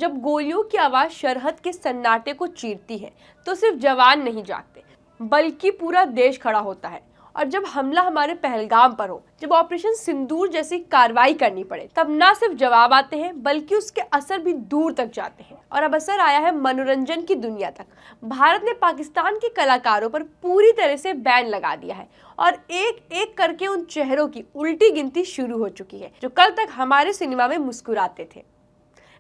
जब गोलियों की आवाज सरहद के सन्नाटे को चीरती है तो सिर्फ जवान नहीं जागते बल्कि पूरा देश खड़ा होता है। और जब हमला हमारे पहलगाम पर हो, जब ऑपरेशन सिंदूर जैसी कार्रवाई करनी पड़े, तब ना सिर्फ जवाब आते हैं बल्कि उसके असर भी दूर तक जाते हैं। और अब असर आया है मनोरंजन की दुनिया तक। भारत ने पाकिस्तान के कलाकारों पर पूरी तरह से बैन लगा दिया है और एक एक करके उन चेहरों की उल्टी गिनती शुरू हो चुकी है जो कल तक हमारे सिनेमा में मुस्कुराते थे।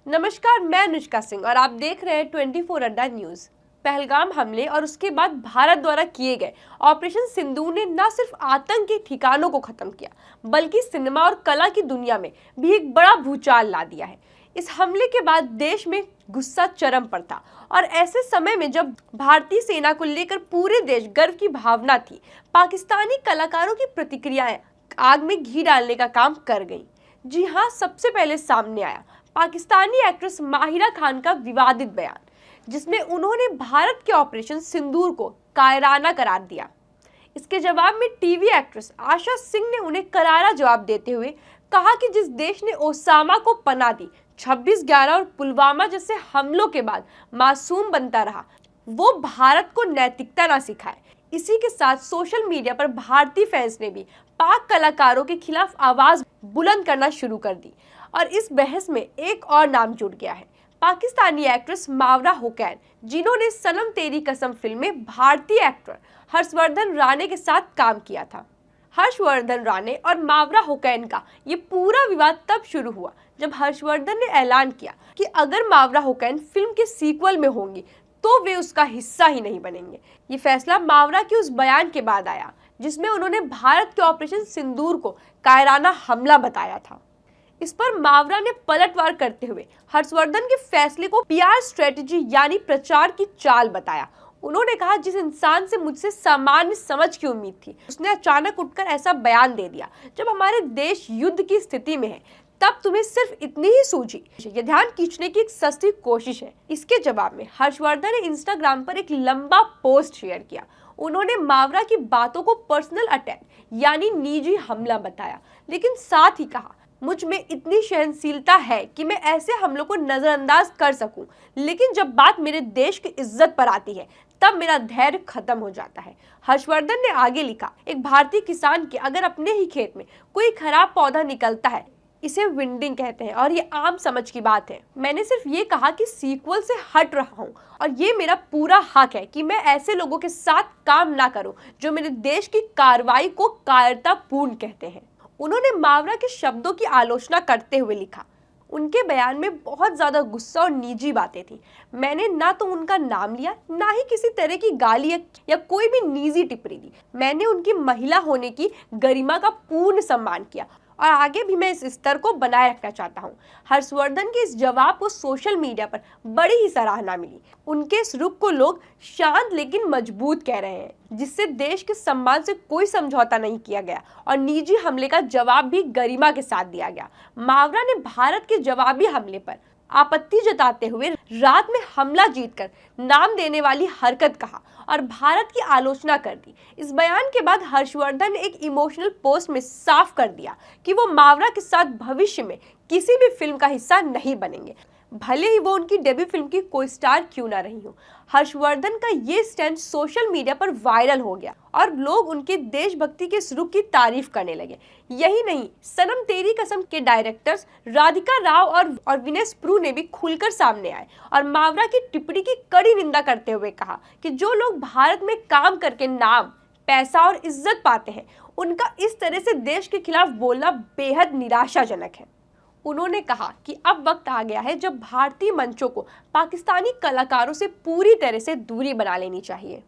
नमस्कार, मैं अनुष्का सिंह और आप देख रहे हैं 24 अड्डा न्यूज। पहलगाम हमले और उसके बाद भारत द्वारा किए गए ऑपरेशन सिंदूर ने न सिर्फ आतंक के ठिकानों को खत्म किया बल्कि सिनेमा और कला की दुनिया में भी एक बड़ा भूचाल ला दिया है। इस हमले के बाद देश में गुस्सा चरम पर था और ऐसे समय में जब भारतीय सेना को लेकर पूरे देश गर्व की भावना थी, पाकिस्तानी कलाकारों की प्रतिक्रियाएं आग में घी डालने का काम कर गई। जी हाँ, सबसे पहले सामने आया पाकिस्तानी एक्ट्रेस माहिरा खान का विवादित बयान, जिसमें उन्होंने भारत के ऑपरेशन सिंदूर को कायराना करार दिया। इसके जवाब में टीवी एक्ट्रेस आशा सिंह ने उन्हें करारा जवाब देते हुए कहा कि जिस देश ने ओसामा को पनाह दी, 26/11 और पुलवामा जैसे हमलों के बाद मासूम बनता रहा, वो भारत को नैतिकता ना सिखाए। इसी के साथ सोशल मीडिया पर भारतीय फैंस ने भी पाक कलाकारों के खिलाफ आवाज बुलंद करना शुरू कर दी और इस बहस में एक और नाम जुड़ गया है, पाकिस्तानी एक्ट्रेस मावरा हुसैन, जिन्होंने सनम तेरी कसम फिल्म में भारतीय एक्टर हर्षवर्धन राणे के साथ काम किया था। हर्षवर्धन राणे और मावरा हुसैन का ये पूरा विवाद तब शुरू हुआ जब हर्षवर्धन ने ऐलान किया कि अगर मावरा हुसैन फिल्म के सीक्वल में होंगी तो वे उसका हिस्सा ही नहीं बनेंगे। ये फैसला मावरा के उस बयान के बाद आया जिसमें उन्होंने भारत के ऑपरेशन सिंदूर को कायराना हमला बताया था। इस पर मावरा ने पलटवार करते हुए हर्षवर्धन के फैसले को पीआर स्ट्रेटजी यानी प्रचार की चाल बताया। उन्होंने कहा, जिस इंसान से मुझसे सामान्य समझ की उम्मीद थी, उसने अचानक उठकर ऐसा बयान दे दिया। जब हमारे देश युद्ध की स्थिति में है तब तुम्हें सिर्फ इतनी ही सूझी। ये ध्यान खींचने की एक सस्ती कोशिश है। इसके जवाब में हर्षवर्धन ने इंस्टाग्राम पर एक लंबा पोस्ट शेयर किया। उन्होंने मावरा की बातों को पर्सनल अटैक यानी निजी हमला बताया, लेकिन साथ ही कहा, मुझ में इतनी सहनशीलता है कि मैं ऐसे हमलों को नजरअंदाज कर सकूं, लेकिन जब बात मेरे देश की इज्जत पर आती है तब मेरा धैर्य खत्म हो जाता है। हर्षवर्धन ने आगे लिखा, एक भारतीय किसान के अगर अपने ही खेत में कोई खराब पौधा निकलता है, इसे विंडिंग कहते हैं और ये आम समझ की बात है। मैंने सिर्फ ये कहा कि सीक्वल से हट रहा हूँ और ये मेरा पूरा हक है कि मैं ऐसे लोगों के साथ काम ना करूँ जो मेरे देश की कार्रवाई को कायरतापूर्ण कहते हैं। उन्होंने मावरा के शब्दों की आलोचना करते हुए लिखा, उनके बयान में बहुत ज्यादा गुस्सा और निजी बातें थी। मैंने ना तो उनका नाम लिया, ना ही किसी तरह की गाली या कोई भी निजी टिप्पणी दी। मैंने उनकी महिला होने की गरिमा का पूर्ण सम्मान किया और आगे भी मैं इस स्तर को बनाए रखना चाहता हूँ। हर्षवर्धन के इस जवाब को सोशल मीडिया पर बड़ी ही सराहना मिली। उनके इस रुख को लोग शांत लेकिन मजबूत कह रहे हैं, जिससे देश के सम्मान से कोई समझौता नहीं किया गया और निजी हमले का जवाब भी गरिमा के साथ दिया गया। मावरा ने भारत के जवाबी हमले पर आपत्ति जताते हुए रात में हमला जीतकर नाम देने वाली हरकत कहा और भारत की आलोचना कर दी। इस बयान के बाद हर्षवर्धन ने एक इमोशनल पोस्ट में साफ कर दिया कि वो मावरा के साथ भविष्य में किसी भी फिल्म का हिस्सा नहीं बनेंगे, भले ही वो उनकी डेब्यू फिल्म की कोई स्टार क्यों ना रही हो। हर्षवर्धन का ये स्टैंड सोशल मीडिया पर वायरल हो गया और लोग उनके देशभक्ति के इस रुख की तारीफ करने लगे। यही नहीं, सनम तेरी कसम के डायरेक्टर्स राधिका राव और विनेश प्रू ने भी खुलकर सामने आए और मावरा की टिप्पणी की कड़ी निंदा करते हुए कहा कि जो लोग भारत में काम करके नाम, पैसा और इज्जत पाते हैं, उनका इस तरह से देश के खिलाफ बोलना बेहद निराशाजनक है। उन्होंने कहा कि अब वक्त आ गया है जब भारतीय मंचों को पाकिस्तानी कलाकारों से पूरी तरह से दूरी बना लेनी चाहिए।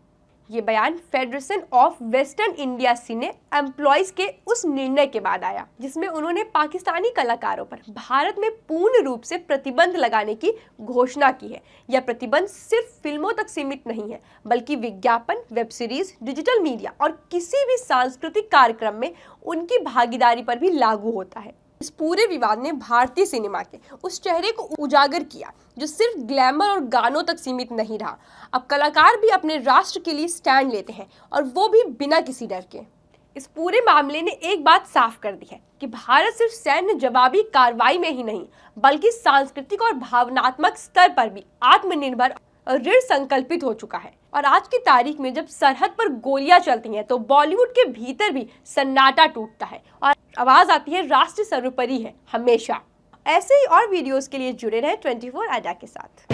ये बयान federation of western India cine employees के उस निर्णय के बाद आया जिसमें उन्होंने पाकिस्तानी कलाकारों पर भारत में पूर्ण रूप से प्रतिबंध लगाने की घोषणा की है। यह प्रतिबंध सिर्फ फिल्मों तक सीमित नहीं है, बल्कि विज्ञापन, वेब सीरीज, डिजिटल मीडिया और किसी भी सांस्कृतिक कार्यक्रम में उनकी भागीदारी पर भी लागू होता है। इस पूरे विवाद ने भारतीय सिनेमा के उस चेहरे को उजागर किया जो सिर्फ ग्लैमर और गानों तक सीमित नहीं रहा। अब कलाकार भी अपने राष्ट्र के लिए स्टैंड लेते हैं और वो भी बिना किसी डर के। इस पूरे मामले ने एक बात साफ कर दी है कि भारत सिर्फ सैन्य जवाबी कार्रवाई में ही नहीं बल्कि सांस्कृतिक और भावनात्मक स्तर पर भी आत्मनिर्भर और ऋण संकल्पित हो चुका है। और आज की तारीख में जब सरहद पर गोलियां चलती हैं तो बॉलीवुड के भीतर भी सन्नाटा टूटता है और आवाज आती है राष्ट्र सर्वोपरि है हमेशा। ऐसे ही और वीडियोस के लिए जुड़े रहें 24 अड्डा के साथ।